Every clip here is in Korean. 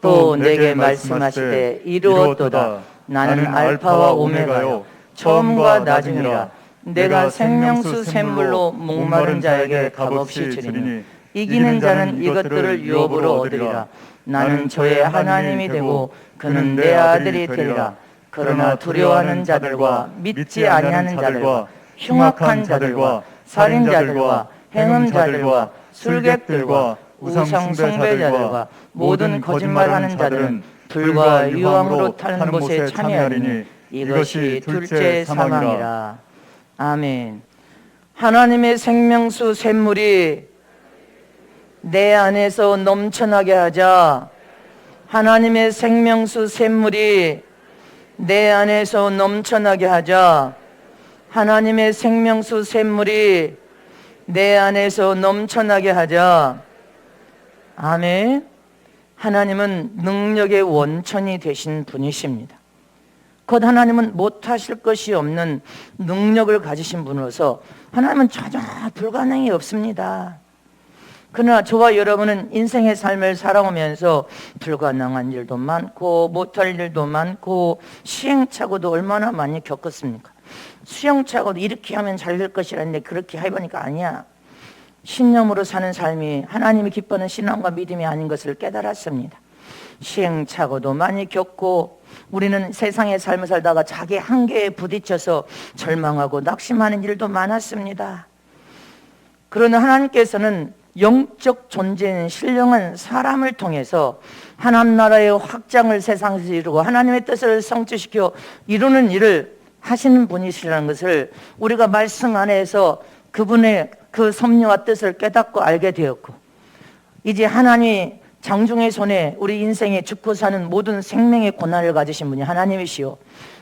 또 내게 말씀하시되 이루었도다. 나는 알파와 오메가요 처음과 나중이라. 내가 생명수 샘물로 목마른 자에게 값없이 주리니 이기는 자는 이것들을 유업으로 얻으리라. 나는 저의 하나님이 되고 그는 내 아들이 되리라. 그러나 두려워하는 자들과 믿지 아니하는 자들과 흉악한 자들과 살인자들과 행음자들과 술객들과 우상 숭배자들과 모든 거짓말하는 자들은 불과 유황으로 타는 못에 참여하리니 이것이 둘째 사망이라. 아멘. 하나님의 생명수 샘물이 내 안에서 넘쳐나게 하자. 하나님의 생명수 샘물이 내 안에서 넘쳐나게 하자. 하나님의 생명수 샘물이 내 안에서 넘쳐나게 하자. 아멘. 하나님은 능력의 원천이 되신 분이십니다. 곧 하나님은 못하실 것이 없는 능력을 가지신 분으로서 하나님은 전혀 불가능이 없습니다. 그러나 저와 여러분은 인생의 삶을 살아오면서 불가능한 일도 많고 못할 일도 많고 시행착오도 얼마나 많이 겪었습니까? 시행착오도 이렇게 하면 잘 될 것이라는데 그렇게 해보니까 아니야. 신념으로 사는 삶이 하나님이 기뻐하는 신앙과 믿음이 아닌 것을 깨달았습니다. 시행착오도 많이 겪고 우리는 세상의 삶을 살다가 자기 한계에 부딪혀서 절망하고 낙심하는 일도 많았습니다. 그러나 하나님께서는 영적 존재인 신령한 사람을 통해서 하나님 나라의 확장을 세상에서 이루고 하나님의 뜻을 성취시켜 이루는 일을 하시는 분이시라는 것을 우리가 말씀 안에서 그분의 그 섭리와 뜻을 깨닫고 알게 되었고, 이제 하나님이 장중의 손에 우리 인생에 죽고 사는 모든 생명의 고난을 가지신 분이 하나님이시오.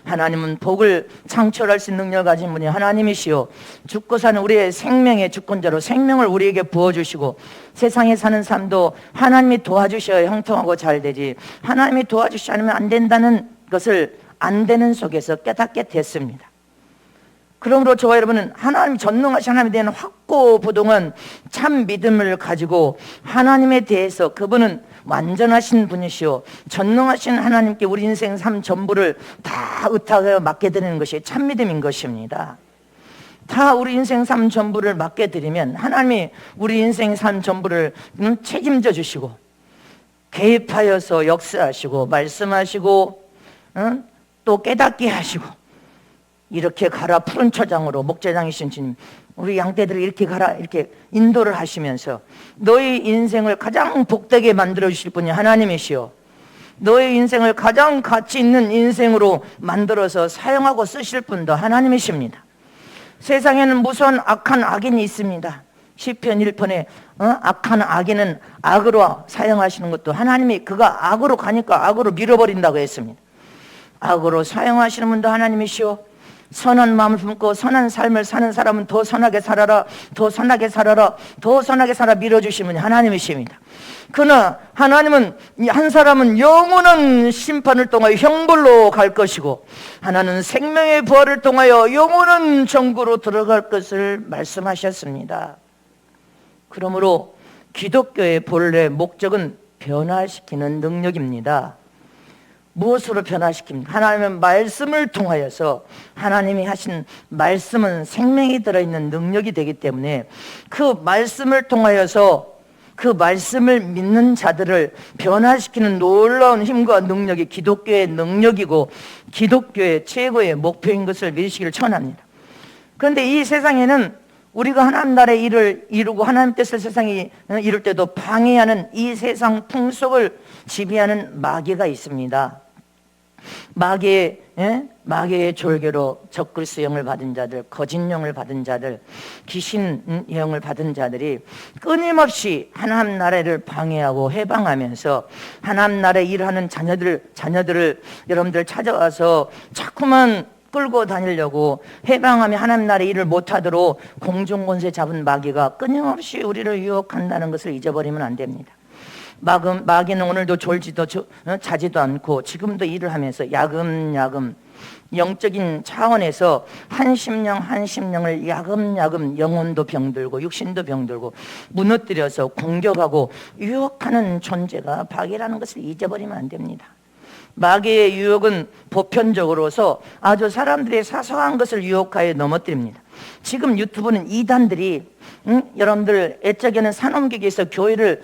하나님은 복을 창출할 수 있는 능력을 가진 분이 하나님이시오. 죽고 사는 우리의 생명의 주권자로 생명을 우리에게 부어주시고 세상에 사는 삶도 하나님이 도와주셔야 형통하고 잘 되지, 하나님이 도와주시지 않으면 안 된다는 것을 안 되는 속에서 깨닫게 됐습니다. 그러므로 저와 여러분은 하나님 전능하신 하나님에 대한 확고부동한 참 믿음을 가지고 하나님에 대해서 그분은 완전하신 분이시오. 전능하신 하나님께 우리 인생 삶 전부를 다 의탁하여 맡겨드리는 것이 참 믿음인 것입니다. 다 우리 인생 삶 전부를 맡겨드리면 하나님이 우리 인생 삶 전부를 책임져 주시고 개입하여서 역사하시고 말씀하시고 또 깨닫게 하시고, 이렇게 가라 푸른 초장으로 목자장이신 주님 우리 양떼들을 이렇게 가라 이렇게 인도를 하시면서 너희 인생을 가장 복되게 만들어 주실 분이 하나님이시오. 너희 인생을 가장 가치 있는 인생으로 만들어서 사용하고 쓰실 분도 하나님이십니다. 세상에는 무수한 악한 악인이 있습니다. 시편 1편에 악한 악인은 악으로 사용하시는 것도 하나님이 그가 악으로 가니까 악으로 밀어버린다고 했습니다. 악으로 사용하시는 분도 하나님이시오. 선한 마음을 품고 선한 삶을 사는 사람은 더 선하게 살아라, 더 선하게 살아라, 더 선하게 살아 밀어주시면 하나님이십니다. 그러나 하나님은 한 사람은 영원한 심판을 통하여 형벌로 갈 것이고 하나는 생명의 부활을 통하여 영원한 천국으로 들어갈 것을 말씀하셨습니다. 그러므로 기독교의 본래 목적은 변화시키는 능력입니다. 무엇으로 변화시킵니까? 하나님의 말씀을 통하여서, 하나님이 하신 말씀은 생명이 들어있는 능력이 되기 때문에 그 말씀을 통하여서 그 말씀을 믿는 자들을 변화시키는 놀라운 힘과 능력이 기독교의 능력이고 기독교의 최고의 목표인 것을 믿으시기를 축원합니다. 그런데 이 세상에는 우리가 하나님 나라의 일을 이루고 하나님 뜻을 세상에 이룰 때도 방해하는 이 세상 풍속을 지배하는 마귀가 있습니다. 마귀의 졸개로 적그리스 영을 받은 자들, 거짓 영을 받은 자들, 귀신 영을 받은 자들이 끊임없이 하나님 나라를 방해하고 해방하면서 하나님 나라에 일하는 자녀들을 여러분들 찾아와서 자꾸만 끌고 다니려고 해방하며 하나님 나라의 일을 못하도록 공중권세 잡은 마귀가 끊임없이 우리를 유혹한다는 것을 잊어버리면 안 됩니다. 마귀는 오늘도 졸지도 자지도 않고 지금도 일을 하면서 야금야금 영적인 차원에서 한 심령을 야금야금 영혼도 병들고 육신도 병들고 무너뜨려서 공격하고 유혹하는 존재가 마귀라는 것을 잊어버리면 안 됩니다. 마귀의 유혹은 보편적으로서 아주 사람들의 사소한 것을 유혹하여 넘어뜨립니다. 지금 유튜브는 이단들이 여러분들 애적에는 산업계에서 교회를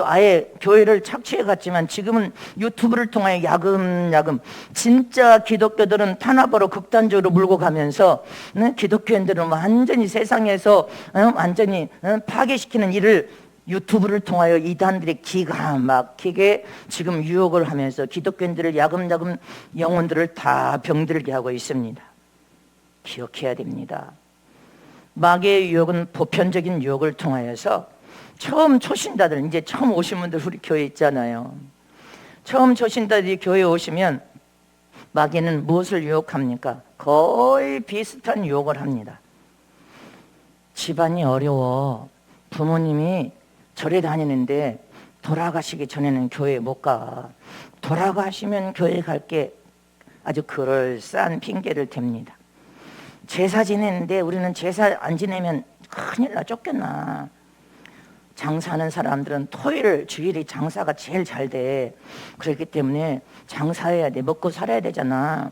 아예 교회를 착취해 갔지만 지금은 유튜브를 통하여 야금야금 진짜 기독교들은 탄압으로 극단적으로 물고 가면서 기독교인들은 완전히 세상에서 완전히 파괴시키는 일을 유튜브를 통하여 이단들이 기가 막히게 지금 유혹을 하면서 기독교인들을 야금야금 영혼들을 다 병들게 하고 있습니다. 기억해야 됩니다. 마귀의 유혹은 보편적인 유혹을 통하여서 처음 초신자들, 이제 처음 오신 분들 우리 교회 있잖아요. 처음 초신자들이 교회에 오시면 마귀는 무엇을 유혹합니까? 거의 비슷한 유혹을 합니다. 집안이 어려워. 부모님이 절에 다니는데 돌아가시기 전에는 교회에 못 가. 돌아가시면 교회 갈게. 아주 그럴싸한 핑계를 댑니다. 제사 지내는데 우리는 제사 안 지내면 큰일 나, 쫓겨나. 장사하는 사람들은 토요일 주일이 장사가 제일 잘 돼. 그렇기 때문에 장사해야 돼. 먹고 살아야 되잖아.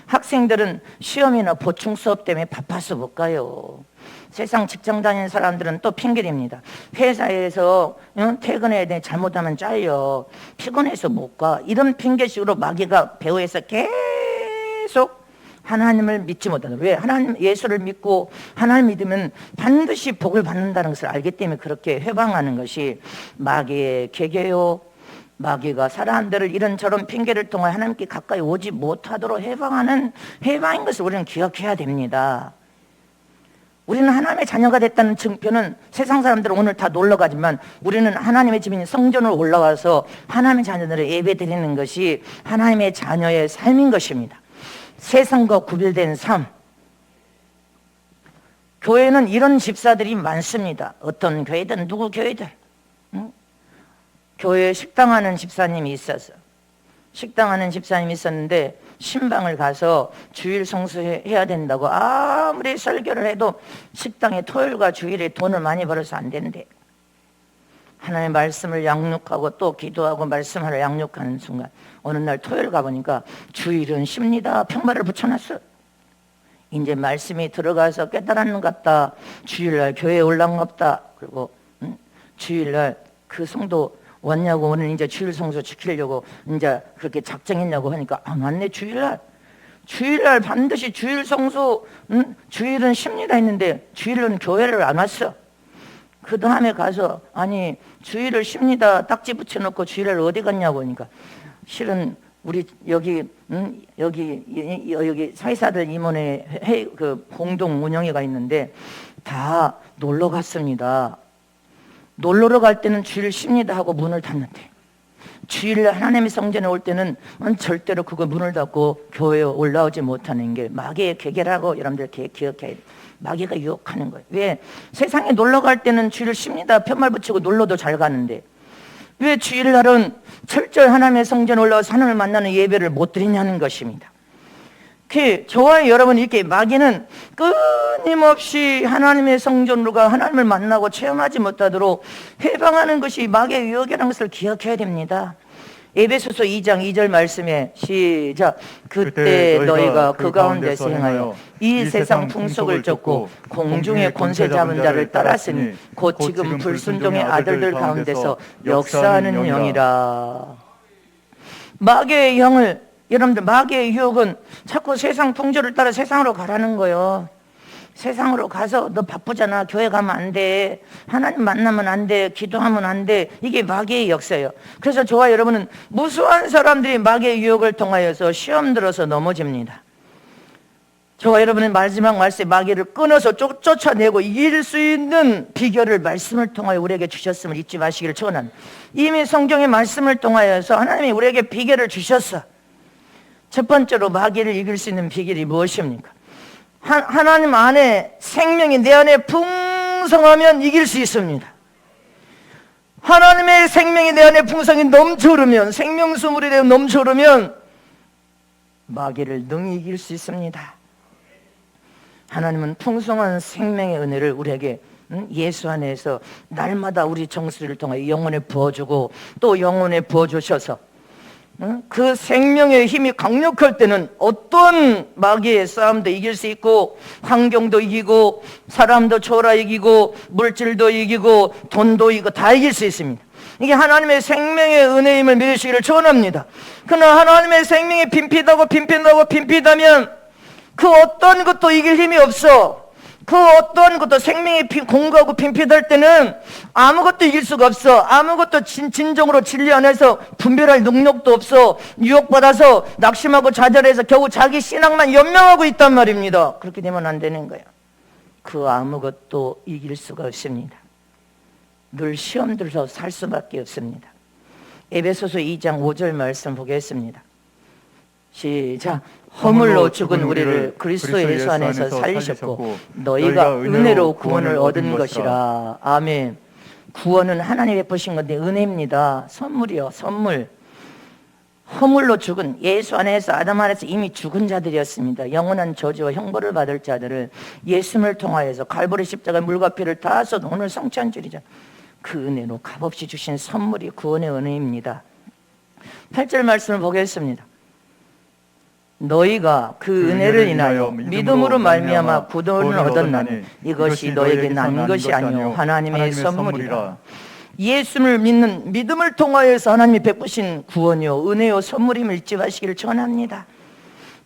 학생들은 시험이나 보충 수업 때문에 바빠서 못 가요. 세상 직장 다니는 사람들은 또 핑계댑니다. 회사에서 퇴근해야 돼. 잘못하면 잘려. 피곤해서 못 가. 이런 핑계식으로 마귀가 배후에서 계속 하나님을 믿지 못한다. 왜? 하나님 예수를 믿고 하나님 믿으면 반드시 복을 받는다는 것을 알기 때문에 그렇게 회방하는 것이 마귀의 계계요. 마귀가 사람들을 이런저런 핑계를 통해 하나님께 가까이 오지 못하도록 해방하는 해방인 것을 우리는 기억해야 됩니다. 우리는 하나님의 자녀가 됐다는 증표는 세상 사람들은 오늘 다 놀러 가지만 우리는 하나님의 집인 성전으로 올라와서 하나님의 자녀들을 예배 드리는 것이 하나님의 자녀의 삶인 것입니다. 세상과 구별된 삶. 교회는 이런 집사들이 많습니다. 어떤 교회든 누구 교회든 교회에 식당하는 집사님이 있어서 식당하는 집사님이 있었는데 신방을 가서 주일 성수해야 된다고 아무리 설교를 해도 식당에 토요일과 주일에 돈을 많이 벌어서 안 된대. 하나님의 말씀을 양육하고 또 기도하고 말씀을 양육하는 순간 어느 날 토요일 가보니까 주일은 쉽니다. 평말을 붙여놨어. 이제 말씀이 들어가서 깨달았는 것 같다. 주일날 교회에 올라온갑다. 그리고 주일날 그 성도 왔냐고 오늘 이제 주일 성수 지키려고 이제 그렇게 작정했냐고 하니까 맞네. 주일날 반드시 주일 성수 주일은 쉽니다 했는데 주일은 교회를 안 왔어. 그 다음에 가서 아니 주일을 쉽니다 딱지 붙여놓고 주일을 어디 갔냐고 하니까 실은 우리 여기 사회사들 임원회 그 공동 운영회가 있는데 다 놀러 갔습니다. 놀러러 갈 때는 주일 쉽니다 하고 문을 닫는데 주일날 하나님의 성전에 올 때는 절대로 그거 문을 닫고 교회에 올라오지 못하는 게 마귀의 계계라고 여러분들 기억해야 돼요. 마귀가 유혹하는 거예요. 왜? 세상에 놀러 갈 때는 주일 쉽니다 편말 붙이고 놀러도 잘 가는데 왜 주일날은 철저히 하나님의 성전에 올라와서 하나님을 만나는 예배를 못 드리냐는 것입니다. 저와 여러분 이렇게 마귀는 끊임없이 하나님의 성전으로 가 하나님을 만나고 체험하지 못하도록 해방하는 것이 마귀의 유혹이라는 것을 기억해야 됩니다. 에베소서 2장 2절 말씀에 시작. 그때 너희가 그 가운데서 행하여 이 세상 풍속을 쫓고 공중의 권세 잡은 자를 따랐으니 곧 지금 불순종의 아들들 가운데서 역사하는 영이라. 마귀의 영을 여러분들 마귀의 유혹은 자꾸 세상 풍조를 따라 세상으로 가라는 거예요. 세상으로 가서 너 바쁘잖아. 교회 가면 안 돼. 하나님 만나면 안 돼. 기도하면 안 돼. 이게 마귀의 역사예요. 그래서 저와 여러분은 무수한 사람들이 마귀의 유혹을 통하여서 시험 들어서 넘어집니다. 저와 여러분의 마지막 말씀에 마귀를 끊어서 쫓아내고 이길 수 있는 비결을 말씀을 통하여 우리에게 주셨음을 잊지 마시기를 축원합니다. 이미 성경의 말씀을 통하여서 하나님이 우리에게 비결을 주셨어. 첫 번째로 마귀를 이길 수 있는 비결이 무엇입니까? 하나님 안에 생명이 내 안에 풍성하면 이길 수 있습니다. 하나님의 생명이 내 안에 풍성히 넘쳐 흐르면, 생명수 물이 되어 넘쳐 흐르면 마귀를 능히 이길 수 있습니다. 하나님은 풍성한 생명의 은혜를 우리에게 예수 안에서 날마다 우리 정수리를 통해 영혼에 부어주고 또 영혼에 부어주셔서 그 생명의 힘이 강력할 때는 어떤 마귀의 싸움도 이길 수 있고, 환경도 이기고, 사람도 초라 이기고, 물질도 이기고, 돈도 이기고, 다 이길 수 있습니다. 이게 하나님의 생명의 은혜임을 믿으시기를 축원합니다. 그러나 하나님의 생명이 빈피다면 그 어떤 것도 이길 힘이 없어. 그 어떤 것도 생명이 공고하고 빈피할 때는 아무것도 이길 수가 없어. 아무것도 진정으로 진리 안에서 분별할 능력도 없어. 유혹받아서 낙심하고 좌절해서 겨우 자기 신앙만 연명하고 있단 말입니다. 그렇게 되면 안 되는 거야. 그 아무것도 이길 수가 없습니다. 늘 시험 들어서 살 수밖에 없습니다. 에베소서 2장 5절 말씀 보겠습니다. 시작. 허물로 죽은 우리를 그리스도 예수 안에서 살리셨고 너희가 은혜로 구원을 얻은 것이라. 아멘. 구원은 하나님이 베푸신 건데 은혜입니다. 선물이요, 선물. 허물로 죽은, 예수 안에서 아담 안에서 이미 죽은 자들이었습니다. 영원한 저주와 형벌을 받을 자들을 예수를 통하여서 갈보리 십자가의 물과 피를 다 쏟아 오늘 성취한 줄이죠. 그 은혜로 값없이 주신 선물이 구원의 은혜입니다. 8절 말씀을 보겠습니다. 너희가 그 은혜를 인하여 믿음으로 말미암아 구원을 얻었나니 이것이 너에게 난 것이 아니요 하나님의 선물이라. 예수를 믿는 믿음을 통하여서 하나님이 베푸신 구원이요 은혜요 선물임을 잊지 마시기를 전합니다.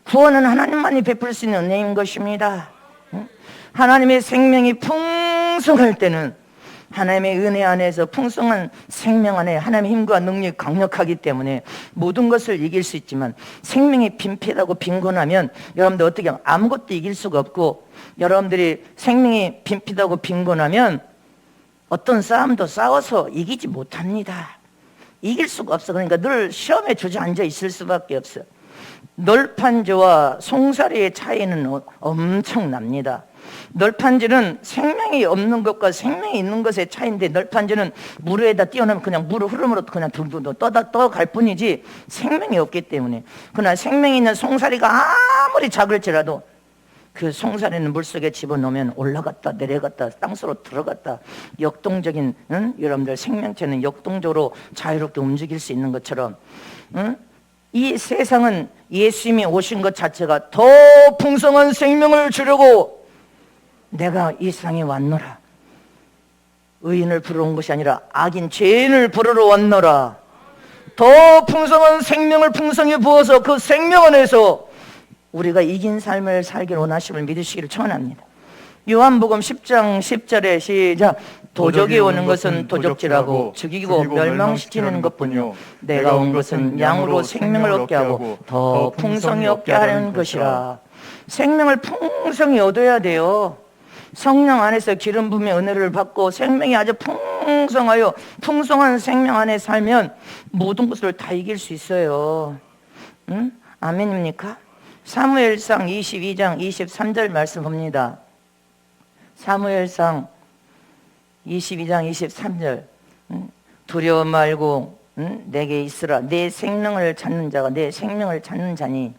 구원은 하나님만이 베풀 수 있는 은혜인 것입니다. 하나님의 생명이 풍성할 때는 하나님의 은혜 안에서 풍성한 생명 안에 하나님의 힘과 능력이 강력하기 때문에 모든 것을 이길 수 있지만, 생명이 빈필하고 빈곤하면 여러분들 어떻게 하면 아무것도 이길 수가 없고, 여러분들이 생명이 빈필하고 빈곤하면 어떤 싸움도 싸워서 이기지 못합니다. 이길 수가 없어. 그러니까 늘 시험에 주저앉아 있을 수밖에 없어. 널판지와 송사리의 차이는 엄청납니다. 널판지는 생명이 없는 것과 생명이 있는 것의 차이인데, 널판지는 물 위에다 띄워놓으면 그냥 물 흐름으로 그냥 둥둥 떠갈 뿐이지 생명이 없기 때문에. 그러나 생명이 있는 송사리가 아무리 작을지라도 그 송사리는 물속에 집어넣으면 올라갔다 내려갔다 땅속으로 들어갔다, 역동적인 여러분들 생명체는 역동적으로 자유롭게 움직일 수 있는 것처럼 이 세상은 예수님이 오신 것 자체가 더 풍성한 생명을 주려고 내가 이 세상에 왔노라. 의인을 부르러 온 것이 아니라 악인 죄인을 부르러 왔노라. 더 풍성한 생명을 풍성히 부어서 그 생명 안에서 우리가 이긴 삶을 살길 원하심을 믿으시기를 축원합니다. 요한복음 10장 10절에 시작. 도적이 오는 것은 도적질하고 죽이고 멸망시키는 것뿐이요 내가 온 것은 양으로 생명을 얻게 하고 더 풍성히 얻게 하는 것이라. 생명을 풍성히 얻어야 돼요. 성령 안에서 기름 부음의 은혜를 받고 생명이 아주 풍성하여 풍성한 생명 안에 살면 모든 것을 다 이길 수 있어요. 응? 아멘입니까? 사무엘상 22장 23절 말씀 봅니다. 사무엘상 22장 23절. 두려워 말고 내게 있으라. 내 생명을 찾는 자가 내 생명을 찾는 자니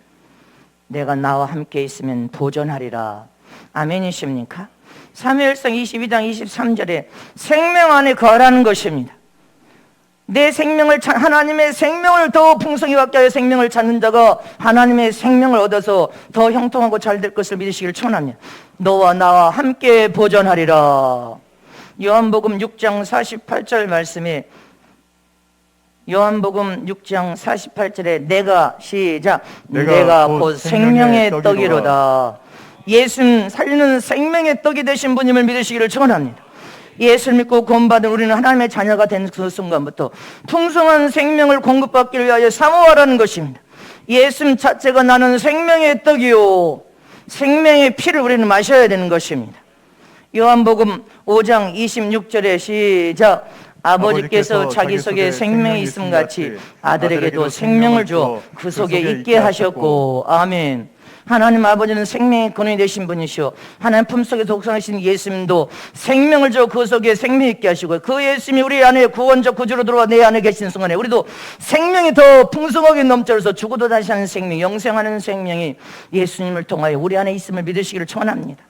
내가 나와 함께 있으면 보존하리라. 아멘이십니까? 사무엘상 22장 23절에 생명 안에 거하라는 것입니다. 내 생명을 하나님의 생명을 더 풍성히 받게 하여 생명을 찾는 자가 하나님의 생명을 얻어서 더 형통하고 잘 될 것을 믿으시기를 축원합니다. 너와 나와 함께 보존하리라. 요한복음 6장 48절 말씀에, 요한복음 6장 48절에 내가 시작. 내가 곧 생명의 떡이로다. 예수는 살리는 생명의 떡이 되신 분임을 믿으시기를 축원합니다. 예수를 믿고 구원받은 우리는 하나님의 자녀가 된 그 순간부터 풍성한 생명을 공급받기를 위하여 사모하라는 것입니다. 예수 자체가 나는 생명의 떡이요 생명의 피를 우리는 마셔야 되는 것입니다. 요한복음 5장 26절에 시작. 아버지께서 자기 속에 생명이 있음 같이 아들에게도 생명을 주어 그 속에 있게 하셨고. 아멘. 하나님 아버지는 생명의 근원이 되신 분이시오. 하나님 품속에 독생하신 예수님도 생명을 줘 그 속에 생명 있게 하시고, 그 예수님이 우리 안에 구원적 구주로 들어와 내 안에 계신 순간에 우리도 생명이 더 풍성하게 넘쳐서 죽어도 다시 하는 생명, 영생하는 생명이 예수님을 통하여 우리 안에 있음을 믿으시기를 축원합니다.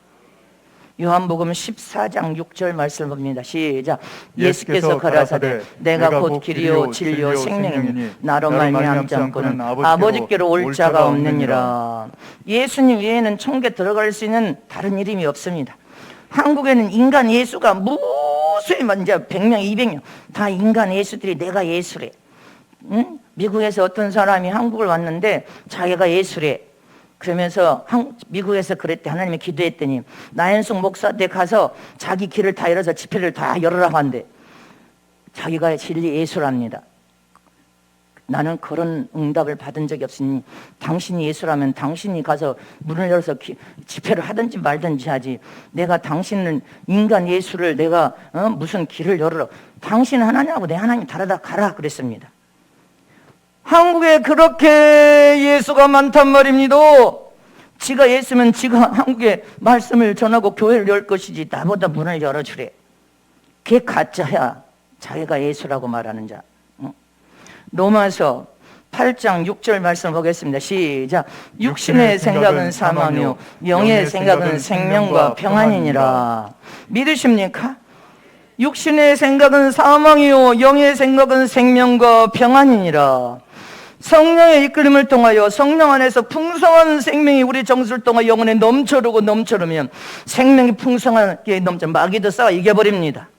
요한복음 14장 6절 말씀을 봅니다. 시작. 예수께서 가라사대 내가 곧 길이요 진리요 생명이니 나로 말미암지 않고는 아버지께로 올 자가 없느니라. 예수님 외에는 천국에 들어갈 수 있는 다른 이름이 없습니다. 한국에는 인간 예수가 무수히 이제 100명 200명 다 인간 예수들이 내가 예수래. 응? 미국에서 어떤 사람이 한국을 왔는데 자기가 예수래. 그러면서 미국에서 그랬대. 하나님이 기도했더니 나연숙 목사한테 가서 자기 길을 다 열어서 집회를 다 열으라고 한대. 자기가 진리 예수랍니다. 나는 그런 응답을 받은 적이 없으니 당신이 예수라면 당신이 가서 문을 열어서 집회를 하든지 말든지 하지. 내가 당신은 인간 예수를 내가 무슨 길을 열으라. 당신 하나님하고 내 하나님 다르다 가라 그랬습니다. 한국에 그렇게 예수가 많단 말입니다. 지가 예수면 지가 한국에 말씀을 전하고 교회를 열 것이지 나보다 문을 열어주래. 그게 가짜야. 자기가 예수라고 말하는 자. 로마서 8장 6절 말씀을 보겠습니다. 시작. 육신의 생각은 사망이요 영의 생각은 생명과 평안이니라. 믿으십니까? 육신의 생각은 사망이요 영의 생각은 생명과 평안이니라. 성령의 이끌림을 통하여 성령 안에서 풍성한 생명이 우리 정수를 통하여 영혼에 넘쳐르면 생명이 풍성하게 넘쳐 마귀도 싸워 이겨버립니다.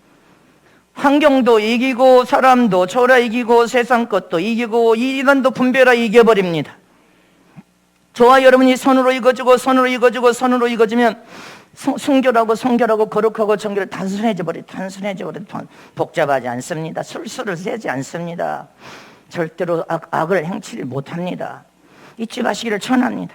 환경도 이기고 사람도 초라 이기고 세상 것도 이기고 이단도 분별하 이겨버립니다. 저와 여러분이 선으로 이거지면 순결하고 거룩하고 정결 단순해져 버려 복잡하지 않습니다. 술수를 세지 않습니다. 절대로 악을 행치를 못합니다. 잊지 마시기를 천합니다.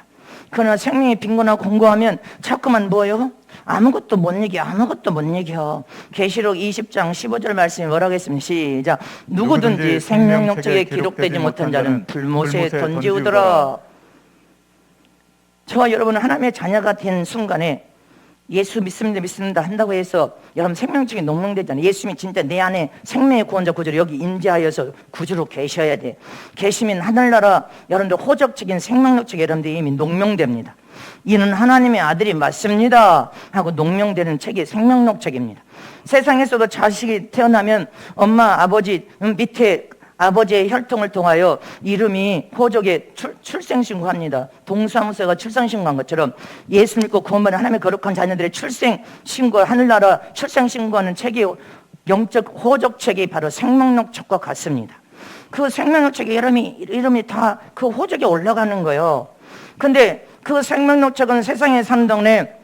그러나 생명이 빈곤하고 공고하면 자꾸만 뭐요? 아무것도 못 이겨. 계시록 20장 15절 말씀이 뭐라고 했습니까? 시작. 누구든지 생명록책에 기록되지 못한 자는 불못에 던지우더라. 저와 여러분은 하나님의 자녀가 된 순간에 예수 믿습니다 한다고 해서 여러분 생명책이 농명되잖아요. 예수님이 진짜 내 안에 생명의 구원자 구주로 여기 임재하여서 구주로 계셔야 돼. 계시면 하늘나라 여러분들 호적책인 생명록책에 여러분들 이미 농명됩니다. 이는 하나님의 아들이 맞습니다 하고 농명되는 책이 생명록책입니다. 세상에서도 자식이 태어나면 엄마 아버지 밑에 아버지의 혈통을 통하여 이름이 호적에 출생신고합니다. 동사무소가 출생신고한 것처럼 예수 믿고 구원받은 하나님의 거룩한 자녀들의 출생신고, 하늘나라 출생신고하는 책이 영적 호적책이 바로 생명록책과 같습니다. 그 생명록책의 이름이 다 그 호적에 올라가는 거예요. 근데 그 생명록책은 세상에 사는 동안에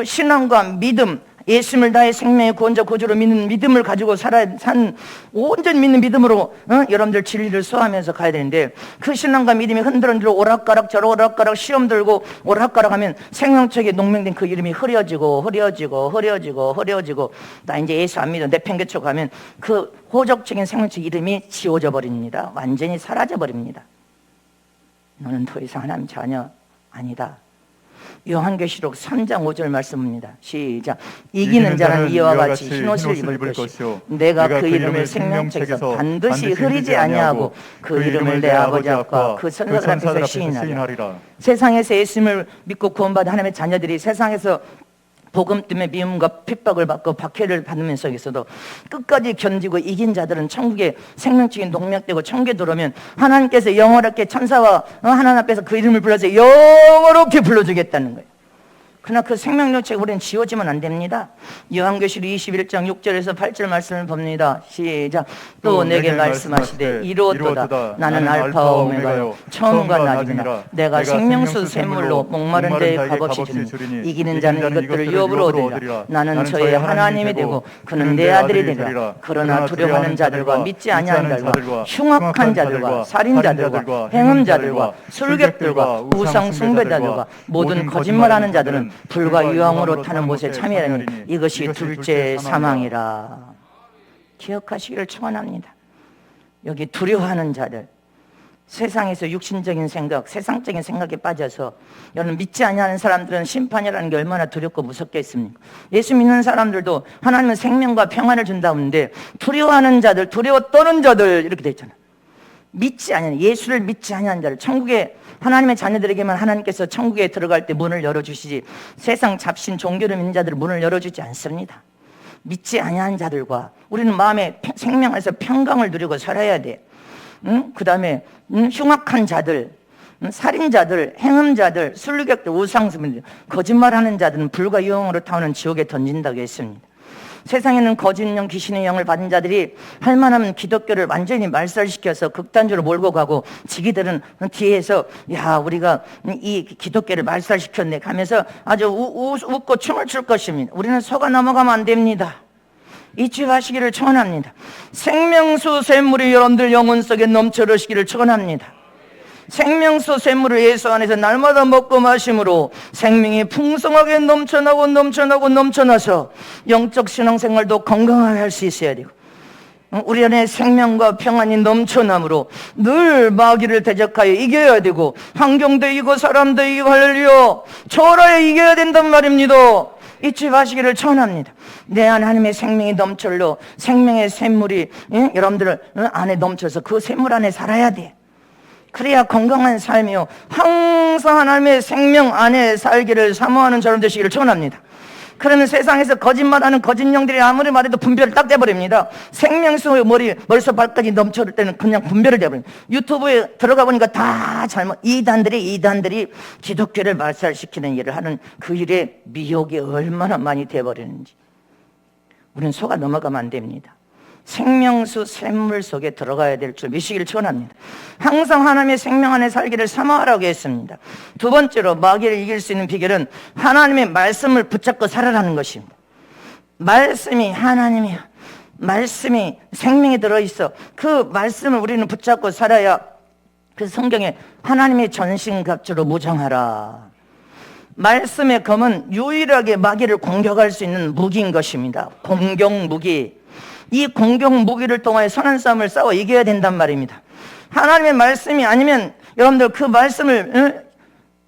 신앙과 믿음, 예수님을 나의 생명의 구원자 구주로 믿는 믿음을 가지고 산 온전히 믿는 믿음으로 여러분들 진리를 소화하면서 가야 되는데 그 신앙과 믿음이 흔들흔들 오락가락 저러 오락가락 시험 들고 오락가락 하면 생명책에 농명된 그 이름이 흐려지고 나 이제 예수 안 믿어 내팽개쳐 가면 그 호적적인 생명책 이름이 지워져 버립니다. 완전히 사라져 버립니다. 너는 더 이상 하나님 자녀 아니다. 요한계시록 3장 5절 말씀입니다. 시작. 이기는 자는 이와 같이 흰옷을 입을 것이요 내가 그 이름을 생명책에서 반드시 흐리지 아니하고 그 이름을 내 아버지 앞과 그 천사들 앞에서 시인하리라. 세상에서 예수님을 믿고 구원받은 하나님의 자녀들이 세상에서 복음 때문에 미움과 핍박을 받고 박해를 받으면서 있어도 끝까지 견디고 이긴 자들은 천국에 생명책이 농명되고 천국에 들어오면 하나님께서 영원하게 천사와 하나님 앞에서 그 이름을 불러서 영원하게 불러주겠다는 거예요. 그러나 그 생명록책 우리는 지워지면 안 됩니다. 요한계시록 21장 6절에서 8절 말씀을 봅니다. 시작. 또 내게 말씀하시되 이루었도다. 나는 알파와 오메가요 처음과 나중이라. 내가 생명수 샘물로 목마른 자의 값없이 주리니 이기는 자는 이것들을 유업으로 얻으리라. 나는 저의 하나님이 되고 그는 내 아들이 되리라. 그러나 두려워하는 자들과 믿지 아니하는 자들과 흉악한 자들과 살인자들과 행음자들과 술객들과 우상 숭배자들과 모든 거짓말하는 자들은 불과 유황으로 타는 못에 참여하니 이것이 둘째 사망이라. 기억하시기를 축원합니다. 여기 두려워하는 자들, 세상에서 육신적인 생각, 세상적인 생각에 빠져서 여러분 믿지 아니하는 사람들은 심판이라는 게 얼마나 두렵고 무섭겠습니까? 예수 믿는 사람들도 하나님은 생명과 평안을 준다는데 두려워하는 자들, 두려워 떠는 자들 이렇게 돼 있잖아요. 믿지 아니하는, 예수를 믿지 아니하는 자들, 천국에 하나님의 자녀들에게만 하나님께서 천국에 들어갈 때 문을 열어주시지 세상 잡신 종교를 믿는 자들은 문을 열어주지 않습니다. 믿지 아니하는 자들과 우리는 마음의 생명 안에서 평강을 누리고 살아야 돼. 그 다음에 흉악한 자들, 살인자들, 행음자들, 술객들, 우상스러운 거짓말하는 자들은 불과 유황으로 타오는 지옥에 던진다고 했습니다. 세상에는 거짓령, 귀신의 영을 받은 자들이 할 만하면 기독교를 완전히 말살시켜서 극단적으로 몰고 가고, 지기들은 뒤에서 야 우리가 이 기독교를 말살시켰네 하면서 아주 웃고 춤을 출 것입니다. 우리는 속아 넘어가면 안 됩니다. 잊지 마시기를 축원합니다. 생명수 샘물이 여러분들 영혼 속에 넘쳐 흐르시기를 축원합니다. 생명수 샘물을 예수 안에서 날마다 먹고 마심으로 생명이 풍성하게 넘쳐나서 영적 신앙생활도 건강하게 할 수 있어야 되고, 우리 안에 생명과 평안이 넘쳐나므로 늘 마귀를 대적하여 이겨야 되고, 환경도 이기고 사람도 이기고 할렐루야 초라에 이겨야 된단 말입니다. 잊지 마시기를 축원합니다. 내 안에 하나님의 생명이 넘쳐흘러 생명의 샘물이 여러분들 안에 넘쳐서 그 샘물 안에 살아야 돼. 그래야 건강한 삶이요 항상 하나님의 생명 안에 살기를 사모하는 사람 되시기를 축원합니다. 그러면 세상에서 거짓말하는 거짓령들이 아무리 말해도 분별을 딱 돼버립니다. 생명수 머리에서 발까지 넘쳐올 때는 그냥 분별을 돼버립니다. 유튜브에 들어가 보니까 다 잘못, 이단들이 기독교를 말살시키는 일을 하는 그 일에 미혹이 얼마나 많이 돼버리는지 우리는 속아 넘어가면 안 됩니다. 생명수 샘물 속에 들어가야 될 줄 믿으시기를 축원합니다. 항상 하나님의 생명 안에 살기를 사모하라고 했습니다. 두 번째로 마귀를 이길 수 있는 비결은 하나님의 말씀을 붙잡고 살아라는 것입니다. 말씀이 하나님이야. 말씀이 생명에 들어있어. 그 말씀을 우리는 붙잡고 살아야, 그 성경에 하나님의 전신갑주로 무장하라. 말씀의 검은 유일하게 마귀를 공격할 수 있는 무기인 것입니다. 공격 무기. 이 공격 무기를 통하여 선한 싸움을 싸워 이겨야 된단 말입니다. 하나님의 말씀이 아니면 여러분들 그 말씀을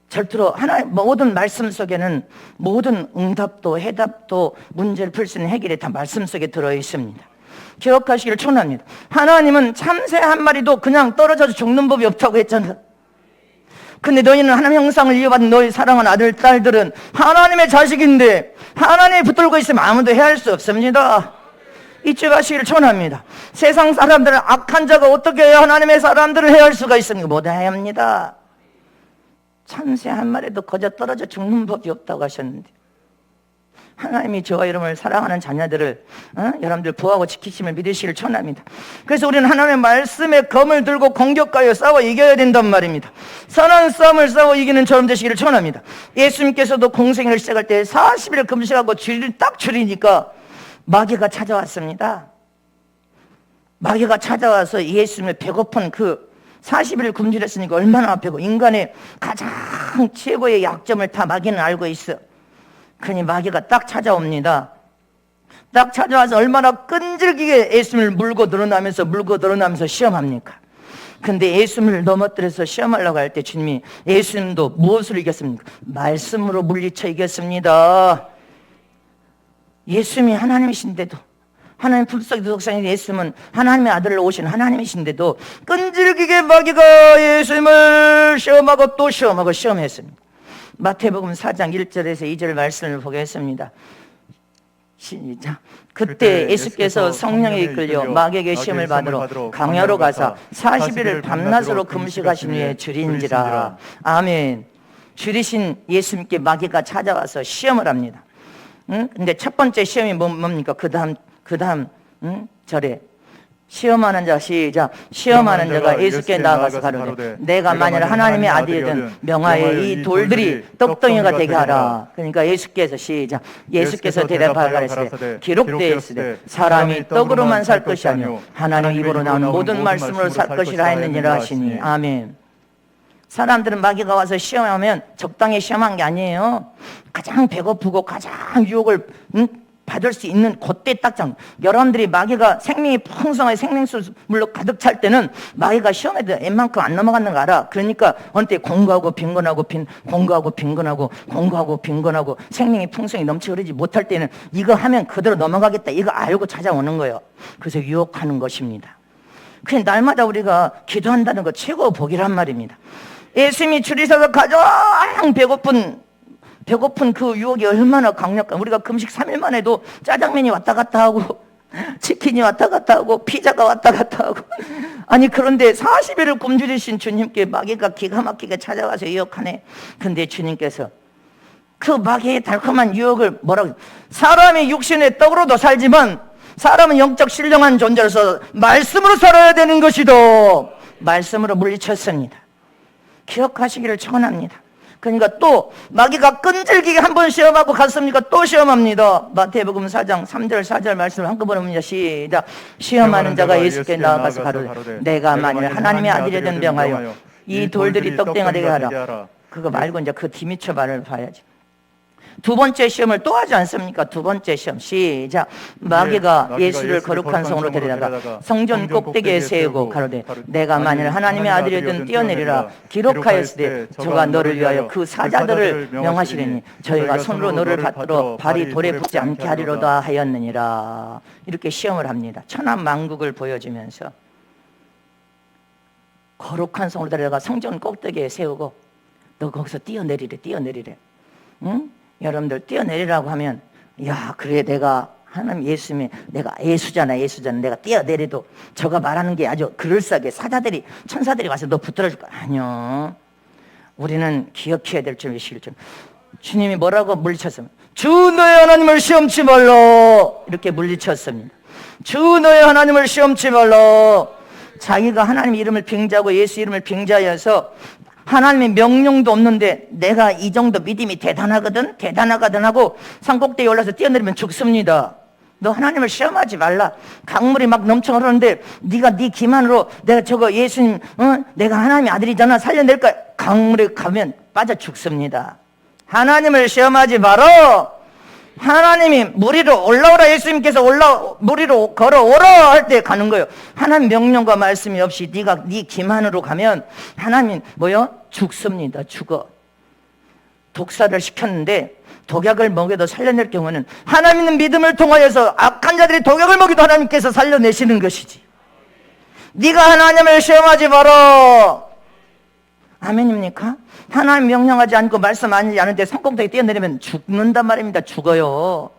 절대로 모든 말씀 속에는 모든 응답도 해답도 문제를 풀 수 있는 해결이 다 말씀 속에 들어 있습니다. 기억하시기를 축원합니다. 하나님은 참새 한 마리도 그냥 떨어져서 죽는 법이 없다고 했잖아요. 근데 너희는 하나님의 형상을 이어받은 너희 사랑하는 아들, 딸들은 하나님의 자식인데 하나님이 붙들고 있으면 아무도 해할 수 없습니다. 잊지 마시기를 축원합니다. 세상 사람들은 악한 자가 어떻게 해야 하나님의 사람들을 해할 수가 있습니까? 못해야 합니다. 참새 한 마리도 거저 떨어져 죽는 법이 없다고 하셨는데, 하나님이 저와 여러분을 사랑하는 자녀들을 여러분들 보호하고 지키심을 믿으시기를 축원합니다. 그래서 우리는 하나님의 말씀의 검을 들고 공격하여 싸워 이겨야 된단 말입니다. 선한 싸움을 싸워 이기는 저럼 되시기를 축원합니다. 예수님께서도 공생애를 시작할 때 40일 금식하고 딱 줄이니까 마귀가 찾아왔습니다. 마귀가 찾아와서 예수님을 배고픈 그 40일 굶주렸으니까 얼마나 아프고, 인간의 가장 최고의 약점을 다 마귀는 알고 있어. 그러니 마귀가 딱 찾아옵니다. 딱 찾아와서 얼마나 끈질기게 예수님을 물고 드러나면서 시험합니까? 근데 예수님을 넘어뜨려서 시험하려고 할 때 주님이 예수님도 무엇으로 이겼습니까? 말씀으로 물리쳐 이겼습니다. 예수님이 하나님이신데도, 하나님 풀썩이 도덕상인 예수님은 하나님의 아들로 오신 하나님이신데도 끈질기게 마귀가 예수님을 시험하고 또 시험하고 시험했습니다. 마태복음 4장 1절에서 2절 말씀을 보겠습니다. 시작. 그때 예수께서 성령에 이끌려 마귀에게 시험을 받으러 강야로 가사 40일을 밤낮으로 금식하신 후에 줄인지라. 아멘. 줄이신 예수님께 마귀가 찾아와서 시험을 합니다. 근데 첫 번째 시험이 뭡니까? 그 다음 절에 시험하는 자, 시작. 시험하는 자가 예수께 나아가서 가로되 내가 만일 하나님의 아들이든 명하여 이 돌들이 떡덩이가 되게 하라. 그러니까 예수께서 시작. 예수께서 대답하여 가라사대 기록되어 있으되 사람이 떡으로만 살 것이 아니요 하나님 입으로 나오는 모든 말씀으로 살 것이라 했느니라 하시니. 아멘. 사람들은 마귀가 와서 시험하면 적당히 시험한 게 아니에요. 가장 배고프고 가장 유혹을 받을 수 있는 그때 딱 여러분들이 마귀가 생명이 풍성하게 생명수물로 가득 찰 때는 마귀가 시험에도 웬만큼 안 넘어가는 거 알아. 그러니까 어느 때 공고하고 빈곤하고 공고하고 빈곤하고 공고하고 빈곤하고 생명이 풍성히 넘치고 그러지 못할 때는 이거 하면 그대로 넘어가겠다 이거 알고 찾아오는 거예요. 그래서 유혹하는 것입니다. 그냥 날마다 우리가 기도한다는 거 최고 복이란 말입니다. 예수님이 줄이서서 가장 배고픈 그 유혹이 얼마나 강력한, 우리가 금식 3일만 해도 짜장면이 왔다 갔다 하고 치킨이 왔다 갔다 하고 피자가 왔다 갔다 하고 아니 그런데 40일을 굶주리신 주님께 마귀가 기가 막히게 찾아와서 유혹하네. 근데 주님께서 그 마귀의 달콤한 유혹을 뭐라고, 사람이 육신의 떡으로도 살지만 사람은 영적 신령한 존재로서 말씀으로 살아야 되는 것이다. 말씀으로 물리쳤습니다. 기억하시기를 축원합니다. 그러니까 또 마귀가 끈질기게 한 번 시험하고 갔습니까? 또 시험합니다. 마태복음 4장 3절 4절 말씀을 한꺼번에 봅니다. 시작. 시험하는 자가 예수께 나아가서 가로되 내가 만일 하나님의 아들이든 명하여 이 돌들이 떡대가 되게 하라. 그거 말고 이제 그 뒤미처 말을 봐야지. 두 번째 시험을 또 하지 않습니까? 두 번째 시험 시작. 마귀가 예수를 거룩한 성으로 데려다가 성전 꼭대기에 세우고 가로되 내가 만일 하나님의 아들이든 뛰어내리라. 기록하였으되 저가 너를 위하여 그 사자들을 명하시리니 저희가 손으로 너를 받들어 발이 돌에 붙지 않게 하리로다 하였느니라. 이렇게 시험을 합니다. 천하만국을 보여주면서 거룩한 성으로 데려다가 성전 꼭대기에 세우고 너 거기서 뛰어내리래. 응? 여러분들 뛰어내리라고 하면 야 그래 내가 하나님 예수님이 내가 예수잖아 내가 뛰어내려도 저가 말하는 게 아주 그럴싸하게 사자들이 천사들이 와서 너 붙들어줄 거야. 아니요. 우리는 기억해야 될 줄 미실 줄. 주님이 뭐라고 물리쳤습니까? 주 너의 하나님을 시험치 말라. 이렇게 물리쳤습니다. 주 너의 하나님을 시험치 말라. 자기가 하나님 이름을 빙자하고 예수 이름을 빙자하여서 하나님의 명령도 없는데 내가 이 정도 믿음이 대단하거든 하고 산꼭대기에 올라서 뛰어내리면 죽습니다. 너 하나님을 시험하지 말라. 강물이 막 넘쳐 흐르는데 네가 네 기만으로 내가 저거 예수님 내가 하나님의 아들이잖아 살려낼 거야. 강물에 가면 빠져 죽습니다. 하나님을 시험하지 마라. 하나님이 물 위로 올라오라. 예수님께서 물 위로 걸어오라 할 때 가는 거예요. 하나님 명령과 말씀이 없이 네가 네 기만으로 가면 하나님 죽습니다. 죽어. 독사를 시켰는데 독약을 먹여도 살려낼 경우는 하나님은 믿음을 통하여서 악한 자들이 독약을 먹여도 하나님께서 살려내시는 것이지. 네가 하나님을 시험하지 마라. 아멘입니까? 하나님 명령하지 않고 말씀 하지 않은데 산꼭대기에 뛰어내리면 죽는단 말입니다. 죽어요.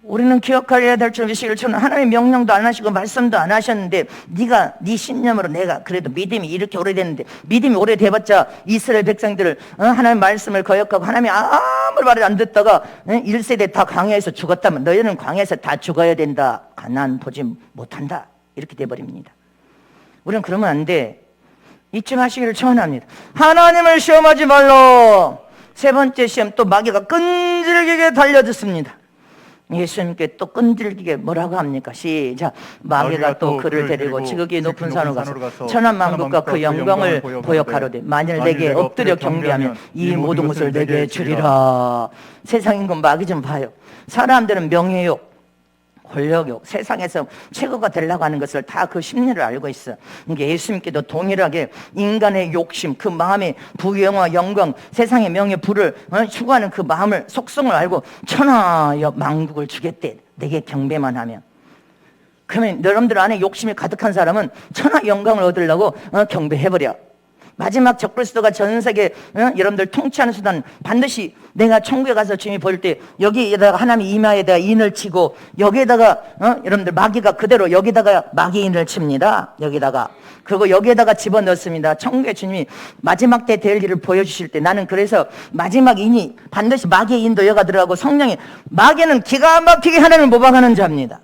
우리는 기억해야 될 줄 미시기를 저는 하나님의 명령도 안 하시고 말씀도 안 하셨는데 네가 네 신념으로 내가 그래도 믿음이 이렇게 오래됐는데 믿음이 오래돼봤자 이스라엘 백성들을 하나님의 말씀을 거역하고 하나님이 아무 말을 안 듣다가 1세대 다 광야에서 죽었다면 너희는 광야에서 다 죽어야 된다. 가나안 보지 못한다. 이렇게 돼버립니다. 우리는 그러면 안 돼. 잊지 마시기를 청원합니다. 하나님을 시험하지 말라. 세 번째 시험 또 마귀가 끈질기게 달려듣습니다. 예수님께 또 끈질기게 뭐라고 합니까? 시작. 마귀가 또 그를 데리고 지극히 높은 산으로 가서 천하만국과 그 영광을 보역하로되 만일 내게 엎드려 경배하면 이 모든 것을 내게 주리라. 세상인 건 마귀 좀 봐요. 사람들은 명예욕 권력욕, 세상에서 최고가 되려고 하는 것을 다 그 심리를 알고 있어. 이게 예수님께도 동일하게 인간의 욕심, 그 마음의 부영화, 영광, 세상의 명예, 부를 추구하는 그 마음을, 속성을 알고 천하만국을 주겠대. 내게 경배만 하면. 그러면 여러분들 안에 욕심이 가득한 사람은 천하 영광을 얻으려고 경배해버려. 마지막 적그리스도가 전 세계 여러분들 통치하는 수단 반드시 내가 천국에 가서 주님이 볼 때 여기에다가 하나님 이마에다가 인을 치고 여기에다가 여러분들 마귀가 그대로 여기다가 마귀 인을 칩니다. 여기다가 그리고 여기에다가 집어넣습니다. 천국에 주님이 마지막 때 될 일을 보여주실 때 나는 그래서 마지막 인이 반드시 마귀의 인도 여가 들어가고 성령이 마귀는 기가 막히게 하나님을 모방하는 자입니다.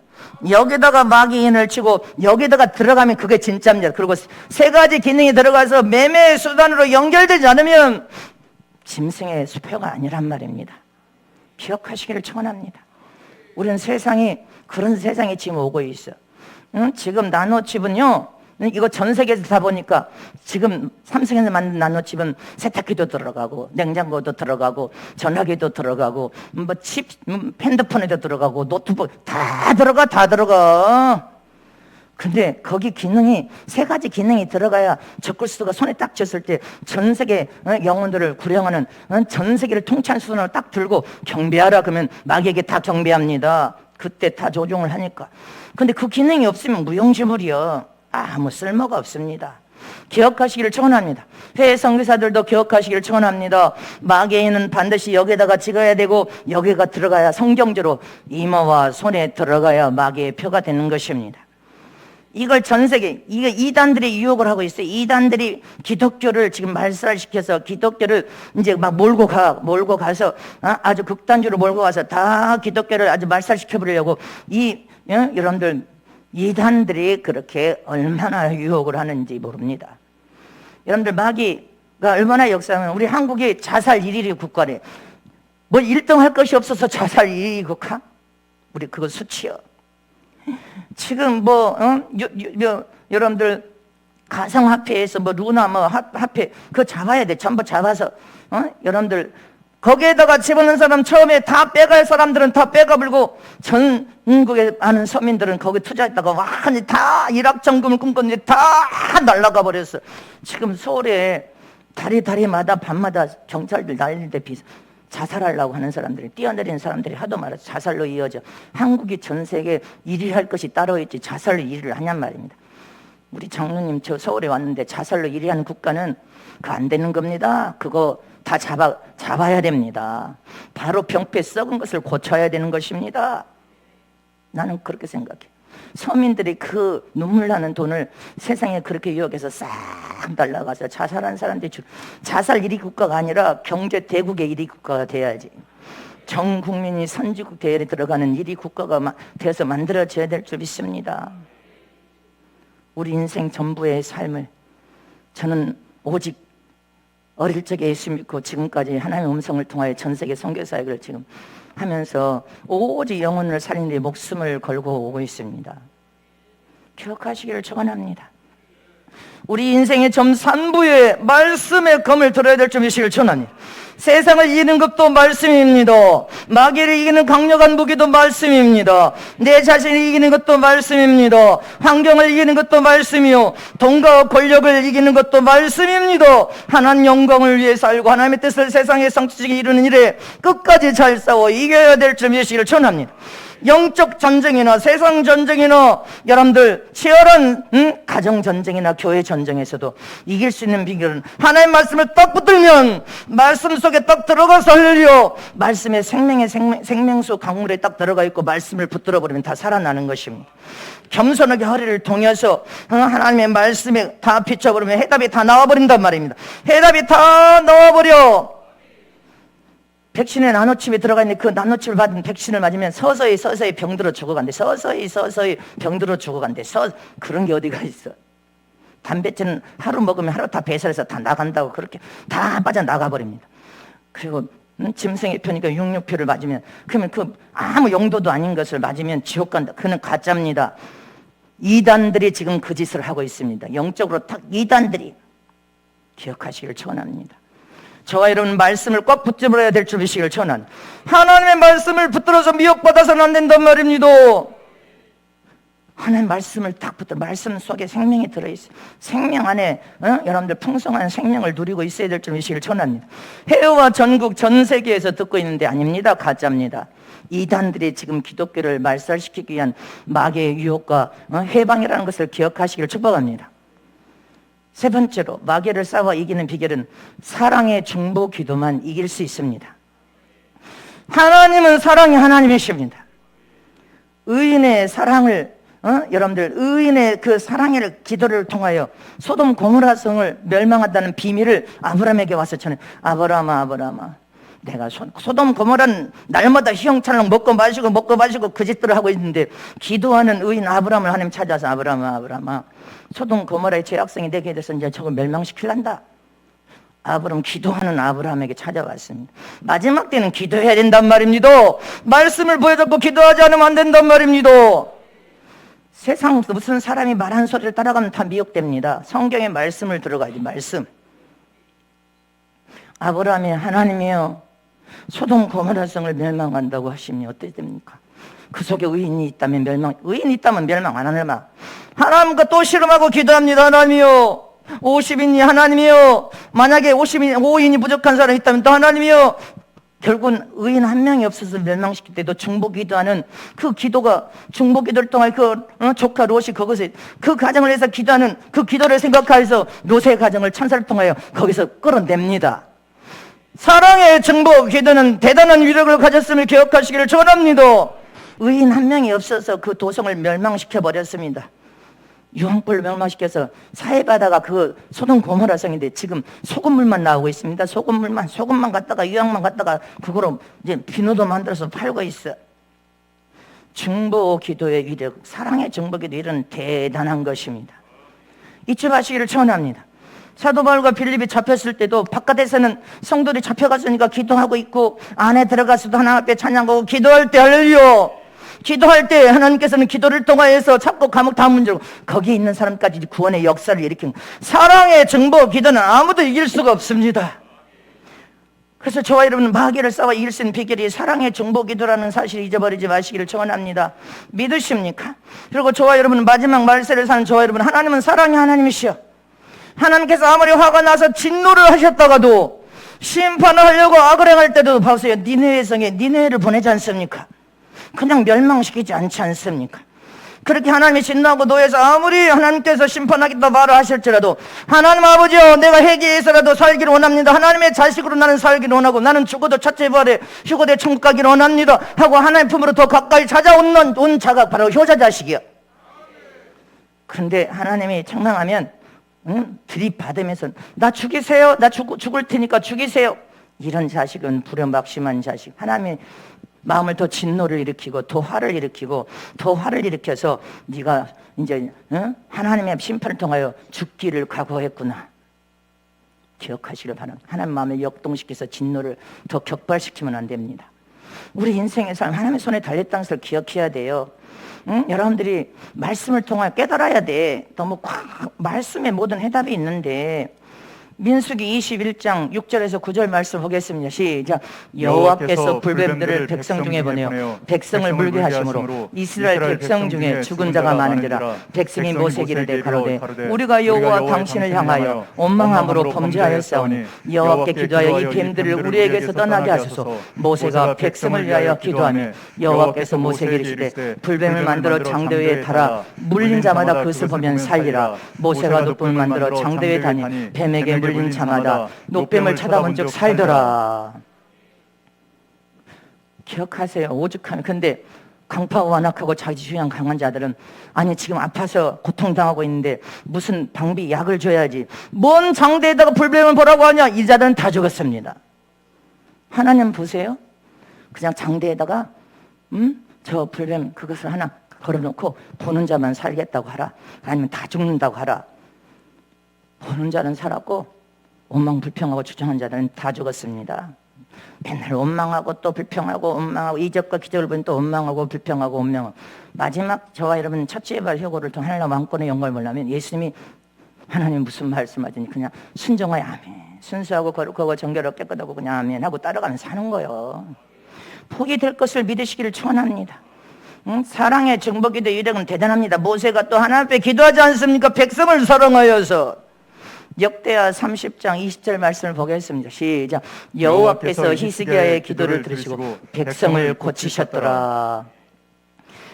여기다가 마귀인을 치고 여기다가 들어가면 그게 진짜입니다. 그리고 세 가지 기능이 들어가서 매매 수단으로 연결되지 않으면 짐승의 수표가 아니란 말입니다. 기억하시기를 청원합니다. 우리는 세상이 그런 세상이 지금 오고 있어. 지금 나노칩은요 이거 전 세계에서 다 보니까 지금 삼성에서 만든 나노칩은 세탁기도 들어가고 냉장고도 들어가고 전화기도 들어가고 뭐 칩, 핸드폰에도 들어가고 노트북 다 들어가. 근데 거기 기능이 세 가지 기능이 들어가야 적글수가 손에 딱 쥐었을 때 전 세계 영혼들을 구령하는 전 세계를 통치할 수준으로 딱 들고 경배하라 그러면 마귀에게 다 경배합니다. 그때 다 조종을 하니까. 근데 그 기능이 없으면 무용지물이요. 아무 쓸모가 없습니다. 기억하시기를 청원합니다. 해외 선교사들도 기억하시기를 청원합니다. 마귀는 반드시 여기에다가 찍어야 되고 여기가 들어가야 성경적으로 이마와 손에 들어가야 마귀의 표가 되는 것입니다. 이걸 전 세계, 이게 이단들이 유혹을 하고 있어요. 이단들이 기독교를 지금 말살시켜서 기독교를 이제 막 몰고 가서 아주 극단주로 몰고 가서 다 기독교를 아주 말살시켜버리려고 여러분들 이단들이 그렇게 얼마나 유혹을 하는지 모릅니다. 여러분들 마귀가 얼마나 역사하면 우리 한국이 자살 1위 국가래. 뭐 1등 할 것이 없어서 자살 1위 국가? 우리 그거 수치요. 지금 여러분들 가상화폐에서 루나 화폐 그거 잡아야 돼. 전부 잡아서 여러분들 거기에다가 집어넣은 사람 처음에 다 빼갈 사람들은 다 빼가불고 전국에 많은 서민들은 거기 투자했다가 완전히 다 일확천금을 꿈꿨는데 다 날아가 버렸어. 지금 서울에 다리마다 밤마다 경찰들 난리인데 자살하려고 하는 사람들이 뛰어내리는 사람들이 하도 많아서 자살로 이어져. 한국이 전 세계 1위 할 것이 따로 있지 자살로 1위를 하냔 말입니다. 우리 장로님 저 서울에 왔는데 자살로 1위 하는 국가는 그거 안 되는 겁니다. 그거 다 잡아야 됩니다. 바로 병폐 썩은 것을 고쳐야 되는 것입니다. 나는 그렇게 생각해. 서민들이 그 눈물 나는 돈을 세상에 그렇게 유혹해서 싹 날라가서 자살한 사람들이 자살 1위 국가가 아니라 경제 대국의 1위 국가가 돼야지. 전 국민이 선진국 대회에 들어가는 1위 국가가 돼서 만들어져야 될 줄 믿습니다. 우리 인생 전부의 삶을 저는 오직 어릴 적에 예수 믿고 지금까지 하나님의 음성을 통하여 전 세계 선교사역을 지금 하면서 오직 영혼을 살리는 데 목숨을 걸고 오고 있습니다. 기억하시기를 축원합니다. 우리 인생의 점산부에 말씀의 검을 들어야 될 줄 믿으시길 축원합니다. 세상을 이기는 것도 말씀입니다. 마귀를 이기는 강력한 무기도 말씀입니다. 내 자신을 이기는 것도 말씀입니다. 환경을 이기는 것도 말씀이요, 돈과 권력을 이기는 것도 말씀입니다. 하나님 영광을 위해 살고 하나님의 뜻을 세상에 성취하게 이루는 일에 끝까지 잘 싸워 이겨야 될 줄 믿으시기를 축원합니다. 영적 전쟁이나 세상 전쟁이나 여러분들 치열한 가정 전쟁이나 교회 전쟁에서도 이길 수 있는 비결은 하나님의 말씀을 딱 붙들면 말씀 속에 딱 들어가서 흘려 말씀의 생명수 강물에 딱 들어가 있고 말씀을 붙들어 버리면 다 살아나는 것입니다. 겸손하게 허리를 동여서 하나님의 말씀에 다 비춰버리면 해답이 다 나와버린단 말입니다. 해답이 다 나와버려. 백신에 나노칩이 들어가 있는데 그 나노칩을 받은 백신을 맞으면 서서히 병들어 죽어간대. 서서히 병들어 죽어간대. 그런 게 어디가 있어. 담배째는 하루 먹으면 하루 다 배설해서 다 나간다고 그렇게 다 빠져나가 버립니다. 그리고 짐승의 표니까 666표를 맞으면 그러면 그 아무 용도도 아닌 것을 맞으면 지옥 간다. 그는 가짜입니다. 이단들이 지금 그 짓을 하고 있습니다. 영적으로 딱 이단들이 기억하시길 축원합니다. 저와 여러분 말씀을 꽉 붙들어야 될 줄 믿으시길 축원합니다. 하나님의 말씀을 붙들어서 미혹받아서는 안 된단 말입니다. 하나님의 말씀을 딱 붙들어. 말씀 속에 생명이 들어있어요. 생명 안에 여러분들 풍성한 생명을 누리고 있어야 될 줄 믿으시길 축원합니다. 해외와 전국 전 세계에서 듣고 있는데 아닙니다. 가짜입니다. 이단들이 지금 기독교를 말살시키기 위한 마귀의 유혹과 해방이라는 것을 기억하시기를 축복합니다. 세 번째로 마귀를 싸워 이기는 비결은 사랑의 중보 기도만 이길 수 있습니다. 하나님은 사랑이 하나님이십니다. 의인의 사랑을 여러분들 의인의 그 사랑의 기도를 통하여 소돔 고모라 성을 멸망한다는 비밀을 아브라함에게 와서 전해. 아브라함아 내가 소돔 고모라는 날마다 휘영찬랑 먹고 마시고 그 짓들을 하고 있는데 기도하는 의인 아브라함을 하나님 찾아서 아브라함아 소돔 고모라의 죄악성이 내게 대해서 이제 저걸 멸망시키란다. 아브라함 기도하는 아브라함에게 찾아왔습니다. 마지막 때는 기도해야 된단 말입니다. 말씀을 보여줬고 기도하지 않으면 안 된단 말입니다. 세상 무슨 사람이 말하는 소리를 따라가면 다 미혹됩니다. 성경의 말씀을 들어가야지. 말씀. 아브라함이 하나님이여 소돔 고모라 성을 멸망한다고 하시면 어떻게 됩니까? 그 속에 의인이 있다면 의인이 있다면 멸망 안 하느마. 하나님과 또 실험하고 기도합니다. 하나님이여 50인이 하나님이여 만약에 5인이 부족한 사람이 있다면 또 하나님이여. 결국은 의인 한 명이 없어서 멸망시킬 때도 중보기도하는 그 기도가 중보기도를 통해 조카 롯이 그것에 그 가정을 해서 기도하는 그 기도를 생각하여서 롯의 가정을 천사를 통하여 거기서 끌어냅니다. 사랑의 중보기도는 대단한 위력을 가졌음을 기억하시기를 축원합니다. 의인 한 명이 없어서 그 도성을 멸망시켜 버렸습니다. 유황불을 멸망시켜서 사해바다가 그 소돔 고모라 성인데 지금 소금물만 나오고 있습니다. 소금만 갖다가 유황만 갖다가 그거로 이제 비누도 만들어서 팔고 있어. 중보 기도의 위력, 사랑의 중보 기도의 위력은 대단한 것입니다. 잊지 마시기를 축원합니다. 사도 바울과 빌립이 잡혔을 때도 바깥에서는 성도들이 잡혀갔으니까 기도하고 있고 안에 들어가서도 하나님 앞에 찬양하고 기도할 때 할렐루야. 기도할 때 하나님께서는 기도를 통하여서 잡고 감옥 다 문지르고 거기 있는 사람까지 구원의 역사를 일으킨 사랑의 중보 기도는 아무도 이길 수가 없습니다. 그래서 저와 여러분은 마귀를 싸워 이길 수 있는 비결이 사랑의 중보 기도라는 사실을 잊어버리지 마시기를 축원합니다. 믿으십니까? 그리고 저와 여러분은 마지막 말세를 사는 저와 여러분, 하나님은 사랑의 하나님이시여. 하나님께서 아무리 화가 나서 진노를 하셨다가도 심판을 하려고 악을 행할 때도 보세요. 니느웨 성에 니느웨를 보내지 않습니까? 그냥 멸망시키지 않지 않습니까? 그렇게 하나님이 진노하고 노해서 아무리 하나님께서 심판하겠다 말을 하실지라도 하나님 아버지여 내가 회개해서라도 살기를 원합니다. 하나님의 자식으로 나는 살기를 원하고 나는 죽어도 첫째 부활에 휴거돼 천국 가기를 원합니다 하고 하나님 품으로 더 가까이 찾아온 온 자가 바로 효자 자식이요. 그런데 하나님이 책망하면 들이받으면서 나 죽이세요. 나 죽을 테니까 죽이세요. 이런 자식은 불효막심한 자식. 하나님이 마음을 더 진노를 일으키고 더 화를 일으켜서 네가 이제 하나님의 심판을 통하여 죽기를 각오했구나. 기억하시길 바랍니다. 하나님 마음을 역동시켜서 진노를 더 격발시키면 안 됩니다. 우리 인생의 삶 하나님의 손에 달렸다는 것을 기억해야 돼요. 여러분들이 말씀을 통하여 깨달아야 돼. 너무 말씀에 모든 해답이 있는데 민수기 21장 6절에서 9절 말씀 보겠습니다. 시작. 여호와께서 불뱀들을 백성 중에 보내어 백성을 물게 하심으로 이스라엘 백성 중에 죽은 자가 많은지라. 백성이 모세에게 이르되 가로되 우리가 여호와 당신을 향하여 원망함으로 범죄하였사오니 여호와께 기도하여 이 뱀들을 우리에게서 떠나게 하소서. 모세가 백성을 위하여 기도하며 여호와께서 모세에게 이르시되 불뱀을 만들어 장대 위에 달아 물린 자마다 그것을 보면 살리라. 모세가 노뱀을 만들어 장대 위에 다니 뱀에게 물린 자마다 노뱀을 쳐다본 즉 살더라. 기억하세요. 오죽하면. 근데 강파가 완악하고 자기주의한 강한 자들은 아니 지금 아파서 고통당하고 있는데 무슨 방비 약을 줘야지 뭔 장대에다가 불뱀을 보라고 하냐. 이 자들은 다 죽었습니다. 하나님 보세요. 그냥 장대에다가 저 불뱀 그것을 하나 걸어놓고 보는 자만 살겠다고 하라. 아니면 다 죽는다고 하라. 보는 자는 살았고 원망 불평하고 주장한 자들은 다 죽었습니다. 맨날 원망하고 또 불평하고 원망하고 이적과 기적을 보니 또 원망하고 불평하고 원망하고 마지막 저와 여러분 첫째 발 효고를 통해 하나님 왕권의 영광을 보려면 예수님이 하나님 무슨 말씀하더니 그냥 순종하여 아멘. 순수하고 거룩하고 정결하고 깨끗하고 그냥 아멘 하고 따라가면서 사는 거예요. 복이 될 것을 믿으시기를 축원합니다. 사랑의 중보기도의 위력은 대단합니다. 모세가 또 하나님 앞에 기도하지 않습니까? 백성을 사랑하여서. 역대하 30장 20절 말씀을 보겠습니다. 시작. 여호와께서 히스기야의 기도를 들으시고 백성을 고치셨더라.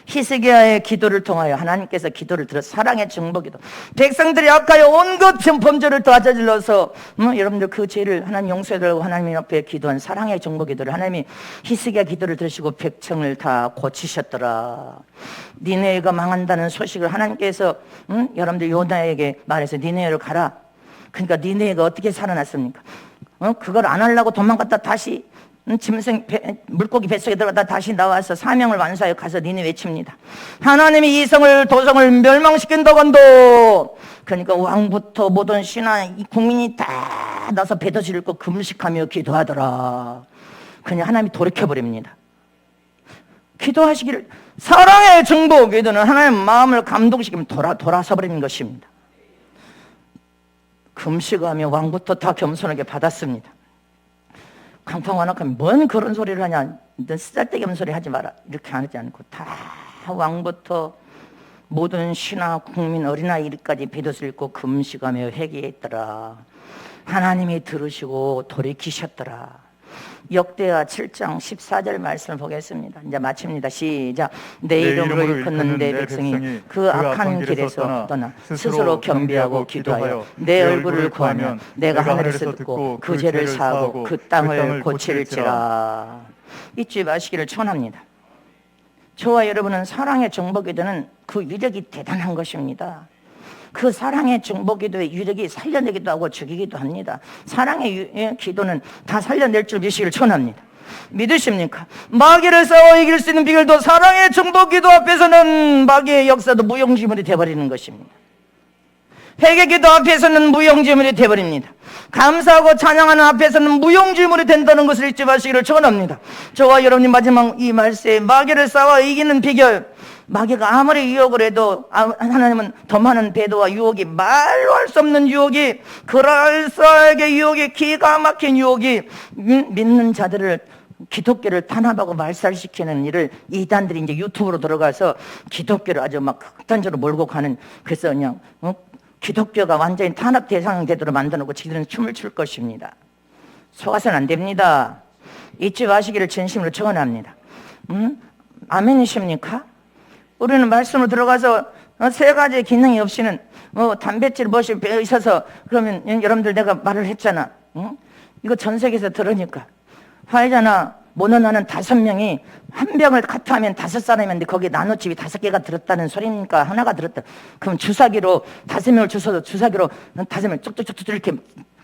히스기야의 기도를 통하여 하나님께서 기도를 들어 사랑의 중보기도 백성들이 악하여 온갖 범죄를 저질러서 여러분들 그 죄를 하나님 용서해달라고 하나님 옆에 기도한 사랑의 중보기도를 하나님이 히스기야 기도를 들으시고 백성을 다 고치셨더라. 니네가 망한다는 소식을 하나님께서 여러분들 요나에게 말해서 니네를 가라. 그러니까 니네가 어떻게 살아났습니까? 그걸 안 하려고 도망갔다 다시 물고기 뱃속에 들어갔다 다시 나와서 사명을 완수하여 가서 니네 외칩니다. 하나님이 이 성을 도성을 멸망시킨다고 한도. 그러니까 왕부터 모든 신하 이 국민이 다 나서 배도지를 고 금식하며 기도하더라. 그냥 하나님이 돌이켜버립니다. 기도하시기를. 사랑의 정복 기도는 하나님의 마음을 감동시키면 돌아서 버리는 것입니다. 금식하며 왕부터 다 겸손하게 받았습니다. 강평완악하면 뭔 그런 소리를 하냐, 넌 쓰잘데기 없는 소리 하지 마라, 이렇게 하지 않고 다 왕부터 모든 신하 국민 어린아이까지 빚옷을 입고 금식하며 회개했더라. 하나님이 들으시고 돌이키셨더라. 역대하 7장 14절 말씀을 보겠습니다. 이제 마칩니다. 시작. 내 이름으로 일컫는 내 백성이 그 악한 길에서 떠나 스스로 겸비하고 기도하여 내 얼굴을 구하면 내가 하늘에서 듣고 그 죄를 사하고 그 땅을 고칠지라. 잊지 마시기를 촌합니다. 저와 여러분은 사랑의 정복기도는 그 위력이 대단한 것입니다. 그 사랑의 정복기도의 위력이 살려내기도 하고 죽이기도 합니다. 사랑의 기도는 다 살려낼 줄 믿으시기를 촌합니다. 믿으십니까? 마귀를 싸워 이길 수 있는 비결도 사랑의 정복기도 앞에서는 마귀의 역사도 무용지물이 되어버리는 것입니다. 회개기도 앞에서는 무용지물이 되어버립니다. 감사하고 찬양하는 앞에서는 무용지물이 된다는 것을 잊지 마시기를 축원합니다. 저와 여러분이 마지막 이 말씀에 마귀를 싸워 이기는 비결, 마귀가 아무리 유혹을 해도 하나님은 더 많은 배도와 유혹이, 말로 할 수 없는 유혹이, 그럴싸하게 유혹이, 기가 막힌 유혹이 믿는 자들을, 기독교를 탄압하고 말살시키는 일을 이단들이 이제 유튜브로 들어가서 기독교를 아주 막 극단적으로 몰고 가는, 그래서 그냥 기독교가 완전히 탄압 대상이 되도록 만들어놓고 지들은 춤을 출 것입니다. 속아서는 안 됩니다. 잊지 마시기를 진심으로 축원합니다. 아멘이십니까? 우리는 말씀으로 들어가서 세 가지 기능이 없이는 단백질 무엇이 배어 있어서, 그러면 여러분들 내가 말을 했잖아. 이거 전 세계에서 들으니까 화이자나 모노나는 5명이 한 병을 카트하면 5사람이었는데 거기에 나노칩이 5개가 들었다는 소리니까 하나가 들었다. 그럼 주사기로 5명을 주워서 주사기로 5명 쭉쭉쭉 이렇게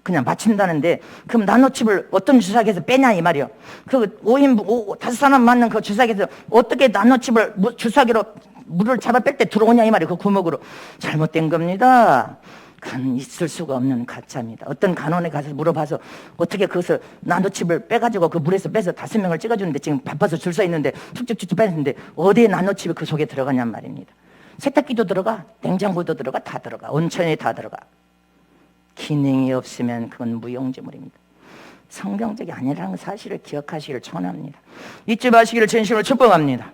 그냥 맞춘다는데, 그럼 나노칩을 어떤 주사기에서 빼냐 이 말이요. 그 5사람 맞는 그 주사기에서 어떻게 나노칩을 주사기로 물을 잡아 뺄 때 들어오냐 이 말이요. 그 구멍으로. 잘못된 겁니다. 그건 있을 수가 없는 가짜입니다. 어떤 간원에 가서 물어봐서 어떻게 그것을 나노칩을 빼가지고 그 물에서 빼서 5명을 찍어주는데, 지금 바빠서 줄 서 있는데 툭툭툭 빼는데 어디에 나노칩이 그 속에 들어가냔 말입니다. 세탁기도 들어가, 냉장고도 들어가, 다 들어가, 온천에 다 들어가. 기능이 없으면 그건 무용지물입니다. 성경적이 아니라는 사실을 기억하시기를 축원합니다. 잊지 마시기를 진심으로 축복합니다.